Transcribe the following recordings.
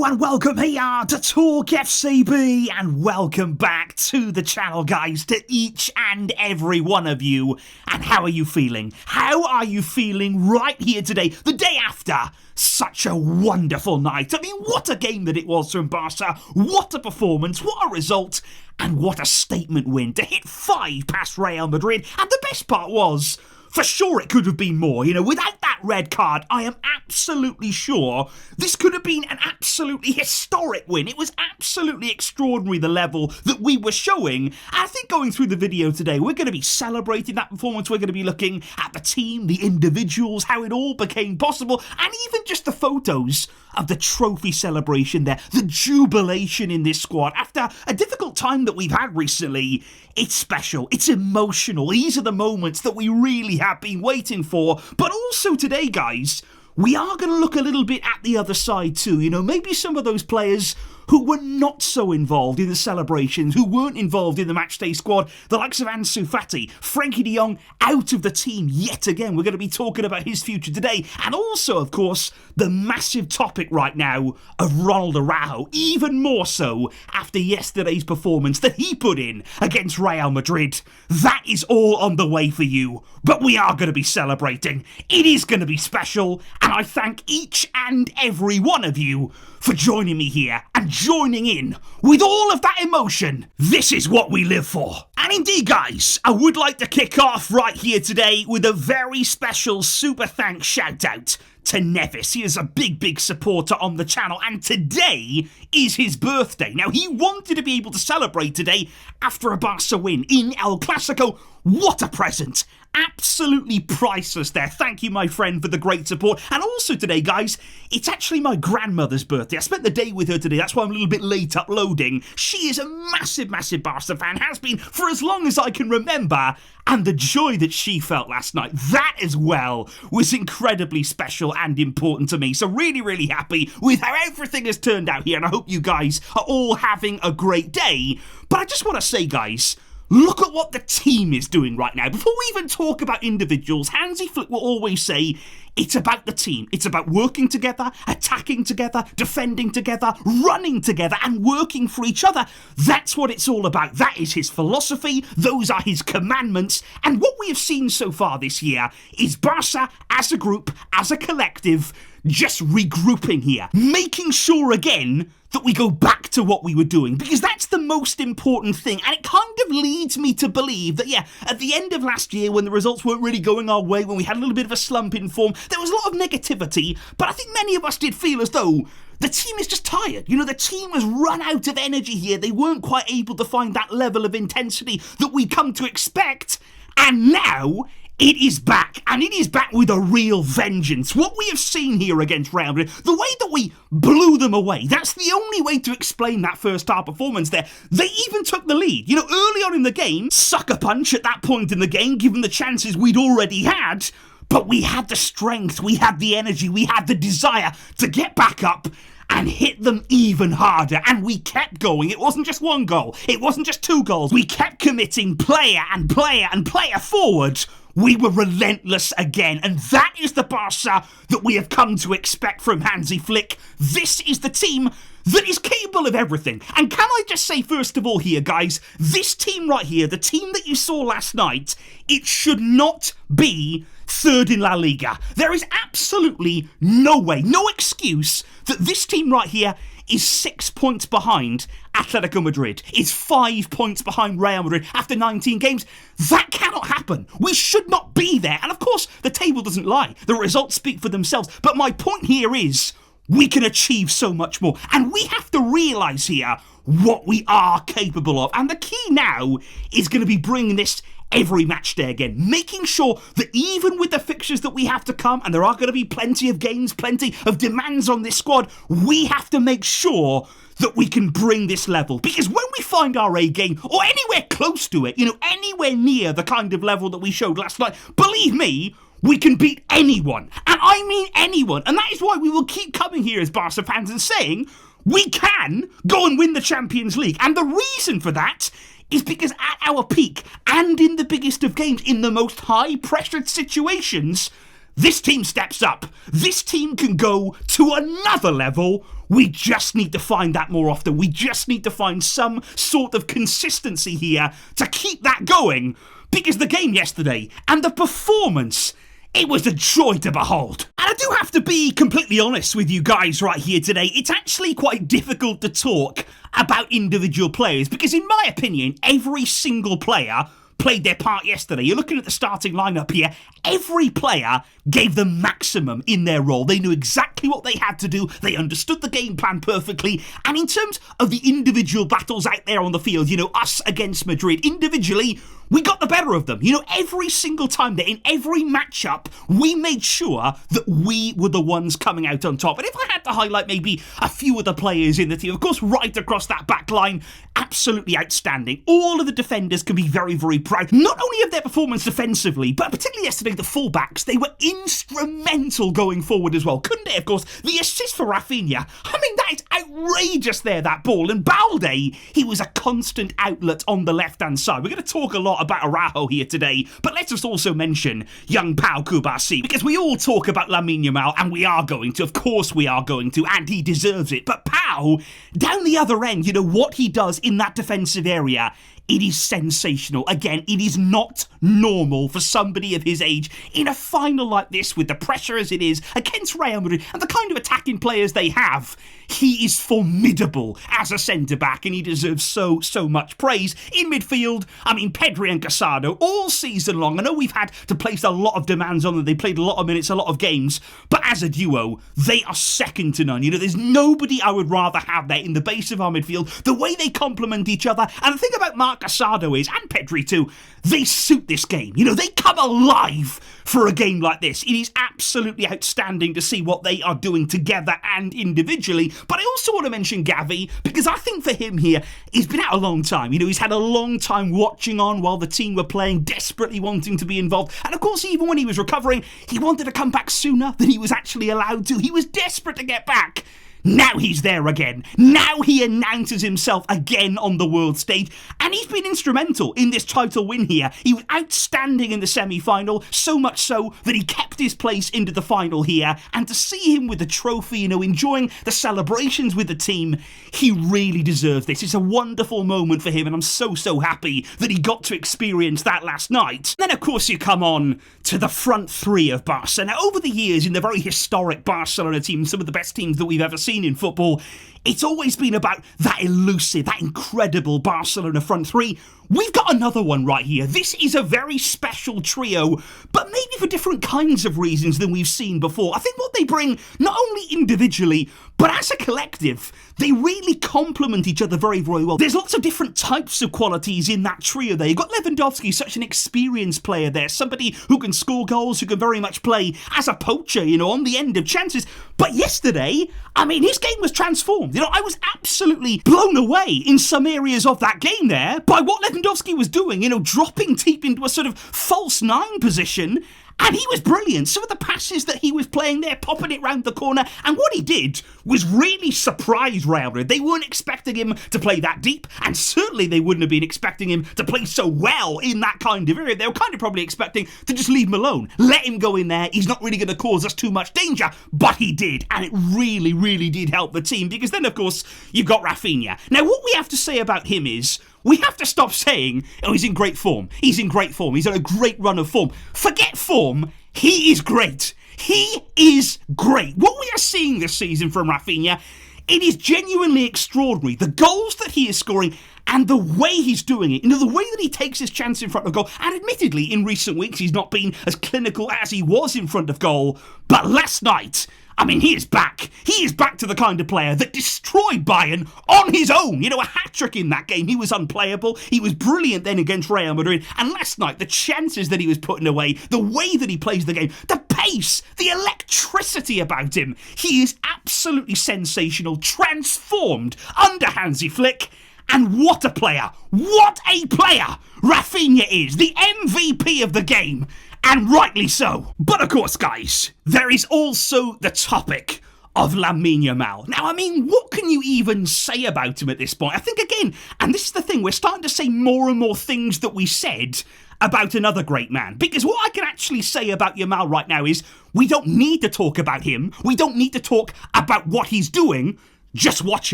and welcome here to TalkFCB, and welcome back to the channel, guys, to each and every one of you. And how are you feeling? How are you feeling right here today, the day after such a wonderful night? I mean, what a game that it was from Barca, what a performance, what a result, and what a statement win to hit 5 past Real Madrid. And the best part was, for sure it could have been more. You know, without that red card, I am absolutely sure this could have been an absolutely historic win. It was absolutely extraordinary, the level that we were showing. And I think going through the video today, we're going to be celebrating that performance. We're going to be looking at the team, the individuals, how it all became possible, and even just the photos of the trophy celebration there, the jubilation in this squad. After a difficult time that we've had recently, it's special, it's emotional. These are the moments that we really have been waiting for. But also today, guys, we are going to look a little bit at the other side too. You know, maybe some of those players who were not so involved in the celebrations, who weren't involved in the matchday squad, the likes of Ansu Fati, Frenkie de Jong out of the team yet again. We're going to be talking about his future today. And also, of course, the massive topic right now of Ronald Araujo, even more so after yesterday's performance that he put in against Real Madrid. That is all on the way for you, but we are going to be celebrating. It is going to be special, and I thank each and every one of you for joining me here and joining in with all of that emotion. This is what we live for. And indeed, guys, I would like to kick off right here today with a very special super thanks shout out to Nevis. He is a big supporter on the channel, and today is his birthday. Now, he wanted to be able to celebrate today after a Barca win in El Clasico. What a present. Absolutely priceless there. Thank you, my friend, for the great support. And also today, guys, it's actually my grandmother's birthday. I spent the day with her today. That's why I'm a little bit late uploading. She is a massive Barca fan, has been for as long as I can remember. And the joy that she felt last night, that as well, was incredibly special and important to me. So really happy with how everything has turned out here. And I hope you guys are all having a great day. But I just want to say, guys, look at what the team is doing right now. Before we even talk about individuals, Hansi Flick will always say, it's about the team. It's about working together, attacking together, defending together, running together, and working for each other. That's what it's all about. That is his philosophy. Those are his commandments. And what we have seen so far this year is Barca as a group, as a collective, just regrouping here, making sure again that we go back to what we were doing, because that's the most important thing. And it kind of leads me to believe that, yeah, at the end of last year, when the results weren't really going our way, when we had a little bit of a slump in form, there was a lot of negativity, but I think many of us did feel as though the team is just tired. You know, the team has run out of energy here. They weren't quite able to find that level of intensity that we come to expect. And now it is back, and it is back with a real vengeance. What we have seen here against Real Madrid, the way that we blew them away, that's the only way to explain that first half performance there. They even took the lead. You know, early on in the game, sucker punch at that point in the game, given the chances we'd already had, but we had the strength, we had the energy, we had the desire to get back up and hit them even harder. And we kept going. It wasn't just one goal. It wasn't just 2 goals. We kept committing player and player forward. We were relentless again, and that is the Barca that we have come to expect from Hansi Flick. This is the team that is capable of everything. And can I just say, first of all here, guys, this team right here, the team that you saw last night, it should not be third in La Liga. There is absolutely no way, no excuse that this team right here is 6 points behind Atletico Madrid, is 5 points behind Real Madrid after 19 games. That cannot happen. We should not be there. And of course, the table doesn't lie. The results speak for themselves. But my point here is, we can achieve so much more. And we have to realise here what we are capable of. And the key now is going to be bringing this every match day again, making sure that even with the fixtures that we have to come, and there are going to be plenty of games, plenty of demands on this squad, we have to make sure that we can bring this level. Because when we find our A game, or anywhere close to it, you know, anywhere near the kind of level that we showed last night, believe me, we can beat anyone. And I mean anyone. And that is why we will keep coming here as Barca fans and saying, we can go and win the Champions League. And the reason for that is because at our peak, and in the biggest of games, in the most high-pressured situations, This team steps up. This team can go to another level. We just need to find that more often. We just need to find some sort of consistency here to keep that going. Because the game yesterday and the performance, it was a joy to behold. And I do have to be completely honest with you guys right here today. It's actually quite difficult to talk about individual players because in my opinion, every single player played their part yesterday. You're looking at the starting lineup here. Every player gave the maximum in their role. They knew exactly what they had to do. They understood the game plan perfectly. And in terms of the individual battles out there on the field, us against Madrid, individually, we got the better of them. Every single time that in every matchup, we made sure that we were the ones coming out on top. And if I had to highlight maybe a few of the players in the team, of course, right across that back line, absolutely outstanding. All of the defenders can be very, very proud, not only of their performance defensively, but particularly yesterday, the fullbacks, they were instrumental going forward as well. Couldn't they, of course? The assist for Raphinha, I mean, that is outrageous there, that ball. And Balde, he was a constant outlet on the left-hand side. We're going to talk a lot about Araujo here today, but let's just also mention young Pau Kubasi, because we all talk about Lamine Yamal, and we are going to, of course we are going to, and he deserves it. But Pau, down the other end, what he does in that defensive area, it is sensational. Again, it is not normal for somebody of his age in a final like this with the pressure as it is against Real Madrid and the kind of attacking players they have. He is formidable as a centre-back and he deserves so much praise. In midfield, I mean, Pedri and Casado all season long. I know we've had to place a lot of demands on them. They played a lot of minutes, a lot of games, but as a duo, they are second to none. There's nobody I would rather have there in the base of our midfield. The way they complement each other, and the thing about Marc Casado is, and Pedri too, they suit this game. They come alive for a game like this. It is absolutely outstanding to see what they are doing together and individually. But I also want to mention Gavi, because I think for him here, he's been out a long time. He's had a long time watching on while the team were playing, desperately wanting to be involved. And of course, even when he was recovering, he wanted to come back sooner than he was actually allowed to. He was desperate to get back. Now he's there again. Now he announces himself again on the world stage. And he's been instrumental in this title win here. He was outstanding in the semi-final, so much so that he kept his place into the final here. And to see him with the trophy, enjoying the celebrations with the team, he really deserves this. It's a wonderful moment for him, and I'm so happy that he got to experience that last night. Then, of course, you come on to the front three of Barca. Now, over the years, in the very historic Barcelona team, some of the best teams that we've ever seen in football, it's always been about that elusive, that incredible Barcelona front three. We've got another one right here. This is a very special trio, but maybe for different kinds of reasons than we've seen before. I think what they bring, not only individually, but as a collective, they really complement each other very, very well. There's lots of different types of qualities in that trio there. You've got Lewandowski, such an experienced player there, somebody who can score goals, who can very much play as a poacher, on the end of chances. But yesterday, I mean, his game was transformed. I was absolutely blown away in some areas of that game there by what Lewandowski was doing, dropping deep into a sort of false nine position. And he was brilliant. Some of the passes that he was playing there, popping it round the corner. And what he did was really surprise Real Madrid. They weren't expecting him to play that deep. And certainly they wouldn't have been expecting him to play so well in that kind of area. They were kind of probably expecting to just leave him alone. Let him go in there. He's not really going to cause us too much danger. But he did. And it really did help the team. Because then, of course, you've got Raphinha. Now, what we have to say about him is, we have to stop saying, oh, he's in great form. He's in great form. He's on a great run of form. Forget form. He is great. He is great. What we are seeing this season from Raphinha, it is genuinely extraordinary. The goals that he is scoring and the way he's doing it, the way that he takes his chance in front of goal. And admittedly, in recent weeks, he's not been as clinical as he was in front of goal. But last night, I mean, he is back. He is back to the kind of player that destroyed Bayern on his own. A hat-trick in that game. He was unplayable. He was brilliant then against Real Madrid. And last night, the chances that he was putting away, the way that he plays the game, the pace, the electricity about him. He is absolutely sensational, transformed under Hansi Flick. And what a player. What a player Raphinha is. The MVP of the game. And rightly so. But of course, guys, there is also the topic of Lamine Yamal. Now, I mean, what can you even say about him at this point? I think, again, and this is the thing, we're starting to say more and more things that we said about another great man. Because what I can actually say about Yamal right now is we don't need to talk about him. We don't need to talk about what he's doing. Just watch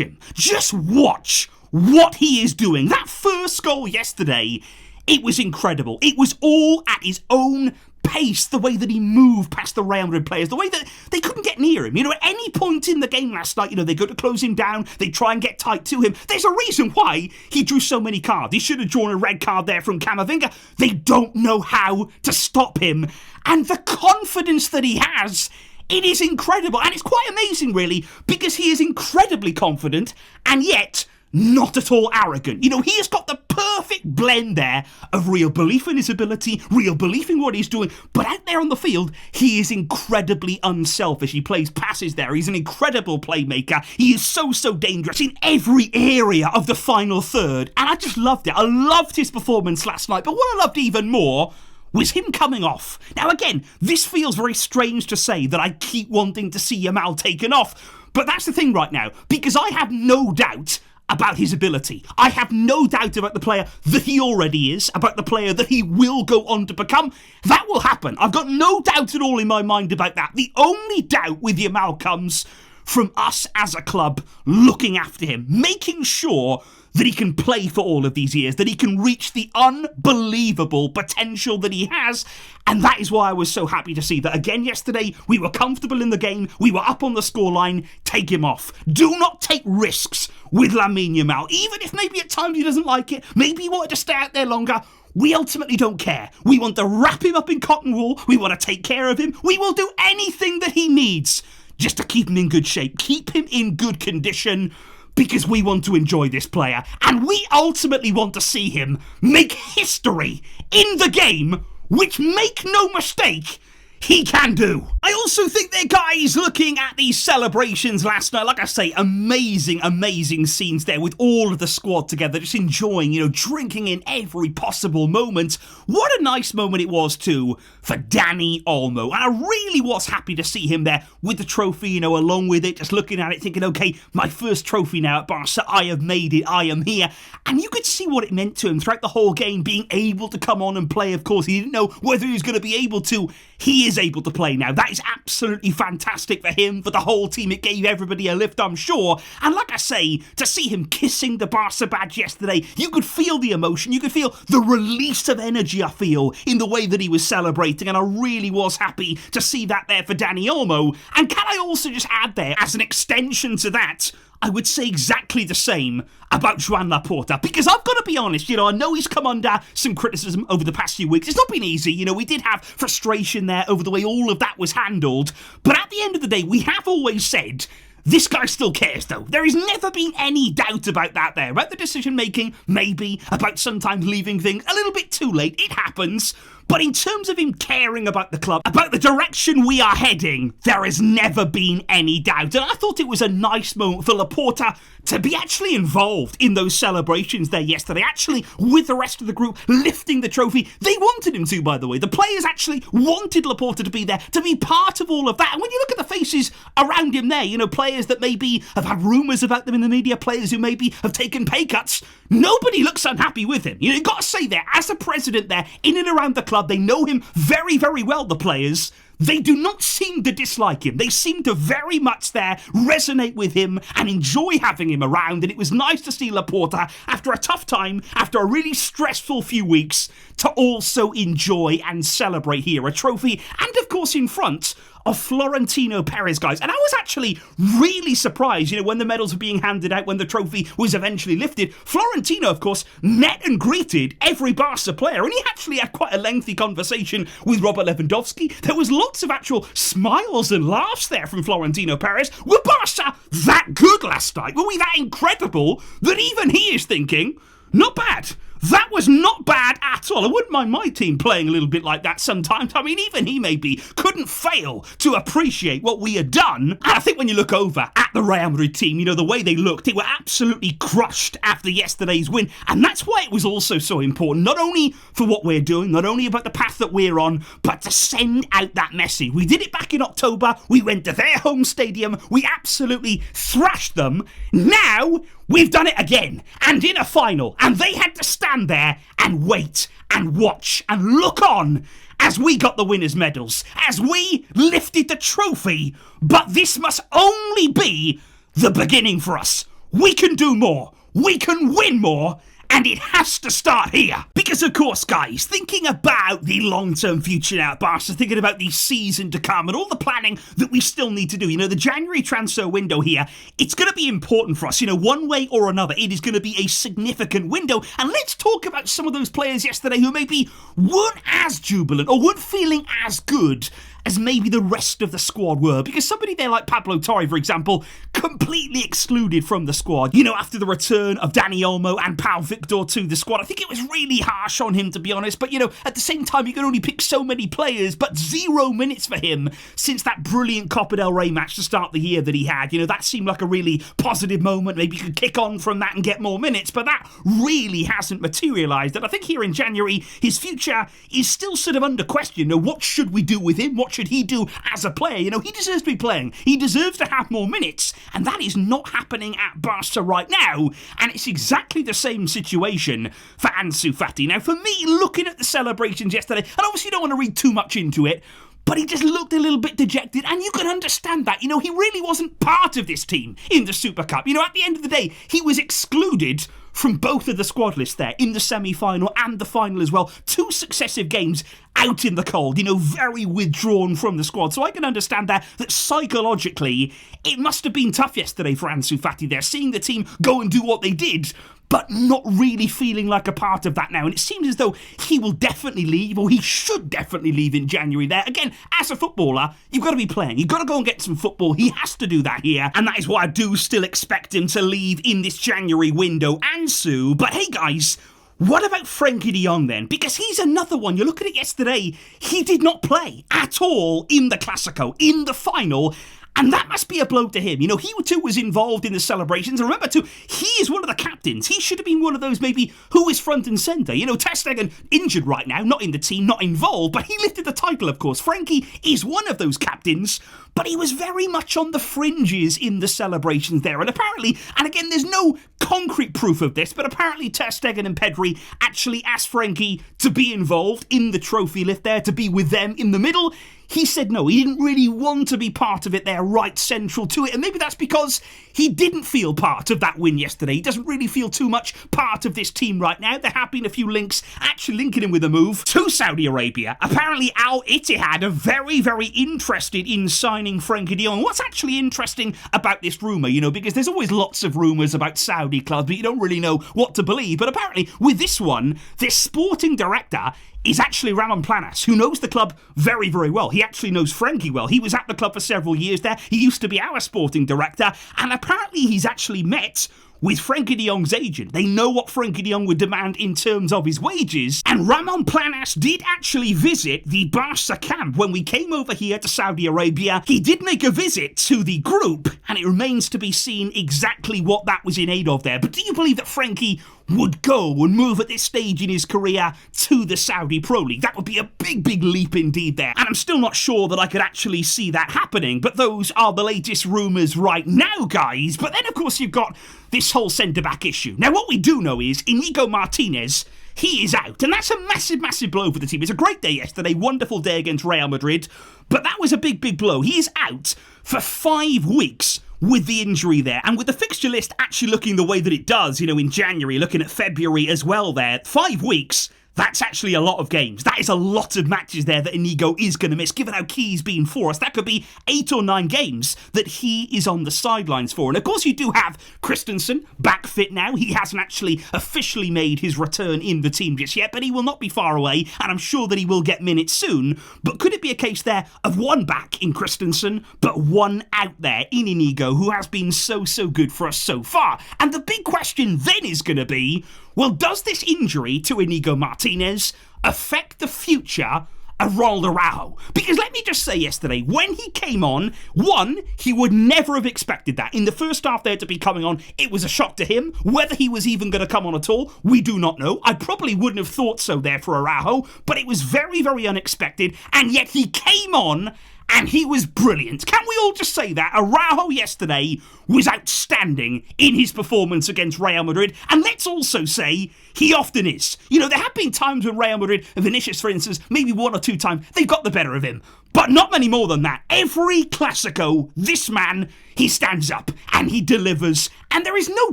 him. Just watch what he is doing. That first goal yesterday, it was incredible. It was all at his own pace, the way that he moved past the Real Madrid players, the way that they couldn't get near him. At any point in the game last night, they go to close him down, they try and get tight to him. There's a reason why he drew so many cards. He should have drawn a red card there from Camavinga. They don't know how to stop him. And the confidence that he has, it is incredible. And it's quite amazing, really, because he is incredibly confident and yet not at all arrogant. He has got the perfect blend there of real belief in his ability, real belief in what he's doing, but out there on the field, he is incredibly unselfish. He plays passes there. He's an incredible playmaker. He is so dangerous in every area of the final third, and I just loved it. I loved his performance last night, but what I loved even more was him coming off. Now again, this feels very strange to say that I keep wanting to see Yamal taken off, but that's the thing right now, because I have no doubt about his ability. I have no doubt about the player that he already is, about the player that he will go on to become. That will happen. I've got no doubt at all in my mind about that. The only doubt with Yamal comes from us as a club looking after him, making sure that he can play for all of these years, that he can reach the unbelievable potential that he has. And that is why I was so happy to see that again yesterday. We were comfortable in the game. We were up on the scoreline. Take him off. Do not take risks with Lamine Yamal. Even if maybe at times he doesn't like it, maybe he wanted to stay out there longer. We ultimately don't care. We want to wrap him up in cotton wool. We want to take care of him. We will do anything that he needs just to keep him in good shape, keep him in good condition, because we want to enjoy this player, and we ultimately want to see him make history in the game, which, make no mistake, he can do. I also think that, guys, looking at these celebrations last night, like I say, amazing scenes there with all of the squad together, just enjoying, drinking in every possible moment. What a nice moment it was, too, for Dani Olmo. And I really was happy to see him there with the trophy, along with it, just looking at it, thinking, okay, my first trophy now at Barca, I have made it, I am here. And you could see what it meant to him throughout the whole game, being able to come on and play. Of course, he didn't know whether he was going to be able to. He is able to play now. That is absolutely fantastic for him, for the whole team. It gave everybody a lift, I'm sure. And like I say, to see him kissing the Barca badge yesterday, you could feel the emotion. You could feel the release of energy, I feel, in the way that he was celebrating. And I really was happy to see that there for Dani Olmo. And can I also just add there, as an extension to that, I would say exactly the same about Joan Laporta, because I've got to be honest, I know he's come under some criticism over the past few weeks. It's not been easy, we did have frustration there over the way all of that was handled, but at the end of the day, we have always said, this guy still cares, though. There has never been any doubt about that there, about the decision-making, maybe, about sometimes leaving things a little bit too late. It happens. But in terms of him caring about the club, about the direction we are heading, there has never been any doubt. And I thought it was a nice moment for Laporta to be actually involved in those celebrations there yesterday, actually with the rest of the group lifting the trophy. They wanted him to, by the way. The players actually wanted Laporta to be there, to be part of all of that. And when you look at the faces around him there, players that maybe have had rumours about them in the media, players who maybe have taken pay cuts, nobody looks unhappy with him. You've got to say there, as a president there, in and around the club, they know him very well, the players. They do not seem to dislike him. They seem to very much there resonate with him and enjoy having him around. And it was nice to see Laporta, after a tough time, after a really stressful few weeks, to also enjoy and celebrate here a trophy. And of course in front of Florentino Perez, guys. And I was actually really surprised, when the medals were being handed out, when the trophy was eventually lifted. Florentino, of course, met and greeted every Barca player, and he actually had quite a lengthy conversation with Robert Lewandowski. There was lots of actual smiles and laughs there from Florentino Perez. Were Barca that good last night? Were we that incredible that even he is thinking, not bad? That was not bad at all. I wouldn't mind my team playing a little bit like that sometimes. I mean, even he maybe couldn't fail to appreciate what we had done. And I think when you look over at the Real Madrid team, the way they looked, they were absolutely crushed after yesterday's win. And that's why it was also so important, not only for what we're doing, not only about the path that we're on, but to send out that message. We did it back in October. We went to their home stadium. We absolutely thrashed them. Now we've done it again, and in a final, and they had to stand stand there and wait and watch and look on as we got the winners' medals, as we lifted the trophy. But this must only be the beginning for us. We can do more. We can win more. And it has to start here. Because, of course, guys, thinking about the long-term future now at Barca, thinking about the season to come and all the planning that we still need to do, the January transfer window here, it's going to be important for us, one way or another. It is going to be a significant window. And let's talk about some of those players yesterday who maybe weren't as jubilant or weren't feeling as good as maybe the rest of the squad were. Because somebody there like Pablo Torre, for example, completely excluded from the squad. After the return of Dani Olmo and Pau Victor to the squad, I think it was really harsh on him, to be honest. But, at the same time, you can only pick so many players, but 0 minutes for him since that brilliant Copa del Rey match to start the year that he had. That seemed like a really positive moment. Maybe you could kick on from that and get more minutes, but that really hasn't materialised. And I think here in January, his future is still sort of under question. What should we do with him? What should he do as a player? He deserves to be playing. He deserves to have more minutes, and that is not happening at Barca right now, and it's exactly the same situation for Hansi Flick. Now, for me, looking at the celebrations yesterday, and obviously you don't want to read too much into it, but he just looked a little bit dejected, and you can understand that. He really wasn't part of this team in the Super Cup. At the end of the day, he was excluded from both of the squad lists there, in the semi-final and the final as well. 2 successive games out in the cold, very withdrawn from the squad. So I can understand that psychologically, it must have been tough yesterday for Hansi Flick there, seeing the team go and do what they did, but not really feeling like a part of that now. And it seems as though he will definitely leave, or he should definitely leave in January there. Again, as a footballer, you've got to be playing. You've got to go and get some football. He has to do that here. And that is why I do still expect him to leave in this January window. Ansu, but hey guys, what about Frenkie de Jong then? Because he's another one. You look at it yesterday, he did not play at all in the Clasico, in the final. And that must be a blow to him. He too was involved in the celebrations. And remember too, he is one of the captains. He should have been one of those maybe who is front and centre. Ter Stegen injured right now, not in the team, not involved, but he lifted the title, of course. Frenkie is one of those captains, but he was very much on the fringes in the celebrations there. And apparently, and again, there's no concrete proof of this, but apparently Ter Stegen and Pedri actually asked Frenkie to be involved in the trophy lift there, to be with them in the middle. He said no, he didn't really want to be part of it there, right central to it. And maybe that's because he didn't feel part of that win yesterday. He doesn't really feel too much part of this team right now. There have been a few links actually linking him with a move to Saudi Arabia. Apparently Al Ittihad are very, very interested in signing Frenkie de Jong. What's actually interesting about this rumour, because there's always lots of rumours about Saudi clubs, but you don't really know what to believe. But apparently with this one, this sporting director is actually Ramon Planas, who knows the club very, very well. He actually knows Frenkie well. He was at the club for several years there. He used to be our sporting director, and apparently he's actually met with Frenkie de Jong's agent. They know what Frenkie de Jong would demand in terms of his wages, and Ramon Planas did actually visit the Barca camp when we came over here to Saudi Arabia. He did make a visit to the group, and it remains to be seen exactly what that was in aid of there. But do you believe that Frenkie would go and move at this stage in his career to the Saudi Pro League? That would be a big, big leap indeed there. And I'm still not sure that I could actually see that happening, but those are the latest rumours right now, guys. But then, of course, you've got this whole centre-back issue. Now, what we do know is Inigo Martinez, he is out, and that's a massive, massive blow for the team. It's a great day yesterday, wonderful day against Real Madrid, but that was a big, big blow. He is out for 5 weeks with the injury there, and with the fixture list actually looking the way that it does, in January, looking at February as well there, 5 weeks, that's actually a lot of games. That is a lot of matches there that Inigo is going to miss, given how key he's been for us. That could be 8 or 9 games that he is on the sidelines for. And of course you do have Christensen back fit now. He hasn't actually officially made his return in the team just yet, but he will not be far away, and I'm sure that he will get minutes soon. But could it be a case there of one back in Christensen, but one out there in Inigo, who has been so good for us so far? And the big question then is going to be, well, does this injury to Inigo Martinez affect the future of Ronald Araujo? Because let me just say yesterday, when he came on, one, he would never have expected that. In the first half there to be coming on, it was a shock to him. Whether he was even going to come on at all, we do not know. I probably wouldn't have thought so there for Araujo, but it was very, very unexpected, and yet he came on and he was brilliant. Can we all just say that? Araujo yesterday was outstanding in his performance against Real Madrid, and let's also say he often is. You know, there have been times when Real Madrid, Vinicius for instance, maybe 1 or 2 times, they've got the better of him. But not many more than that. Every Clasico, this man, he stands up and he delivers. And there is no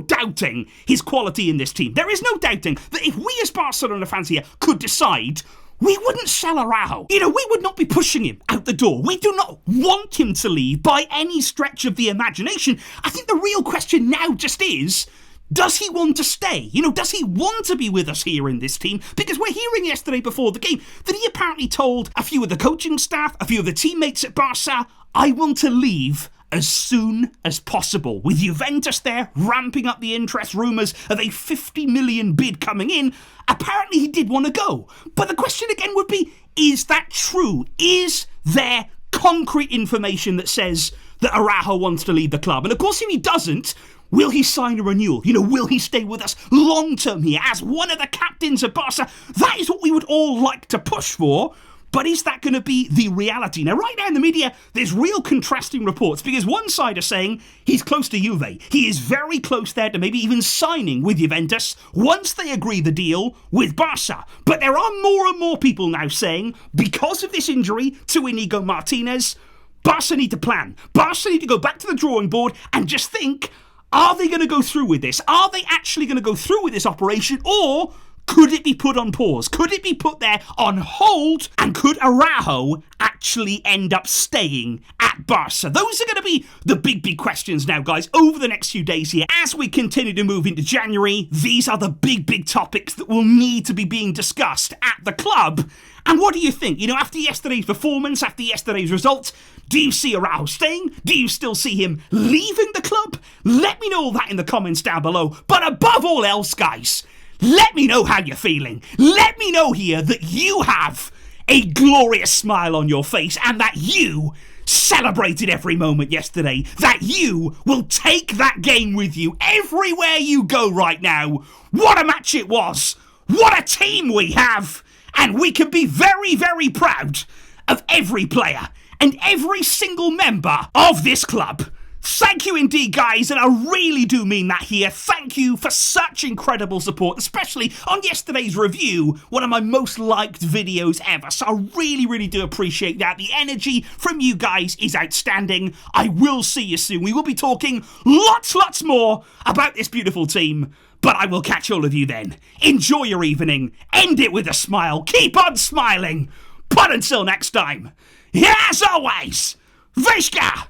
doubting his quality in this team. There is no doubting that if we as Barcelona fans here could decide, we wouldn't sell Araujo. You know, we would not be pushing him out the door. We do not want him to leave by any stretch of the imagination. I think the real question now just is, does he want to stay? You know, does he want to be with us here in this team? Because we're hearing yesterday before the game that he apparently told a few of the coaching staff, a few of the teammates at Barca, I want to leave as soon as possible. With Juventus there ramping up the interest, rumours of a 50 million bid coming in, apparently he did want to go. But the question again would be, is that true? Is there concrete information that says that Araujo wants to leave the club? And of course, if he doesn't, will he sign a renewal? You know, will he stay with us long term here as one of the captains of Barca? That is what we would all like to push for. But is that going to be the reality? Now, right now in the media, there's real contrasting reports because one side are saying he's close to Juve. He is very close there to maybe even signing with Juventus once they agree the deal with Barca. But there are more and more people now saying, because of this injury to Inigo Martinez, Barca need to plan. Barca need to go back to the drawing board and just think, are they going to go through with this? Are they actually going to go through with this operation? Or could it be put on pause? Could it be put there on hold? And could Araujo actually end up staying at Barca? Those are going to be the big questions now, guys, over the next few days here. As we continue to move into January, these are the big topics that will need to be being discussed at the club. And what do you think? You know, after yesterday's performance, after yesterday's results, do you see Araujo staying? Do you still see him leaving the club? Let me know that in the comments down below. But above all else, guys, let me know how you're feeling. Let me know here that you have a glorious smile on your face and that you celebrated every moment yesterday. That you will take that game with you everywhere you go right now. What a match it was. What a team we have. And we can be very proud of every player and every single member of this club. Thank you indeed, guys, and I really do mean that here. Thank you for such incredible support, especially on yesterday's review, one of my most liked videos ever. So I really do appreciate that. The energy from you guys is outstanding. I will see you soon. We will be talking lots more about this beautiful team, but I will catch all of you then. Enjoy your evening. End it with a smile. Keep on smiling. But until next time, as always, Visca!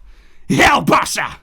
El Barça!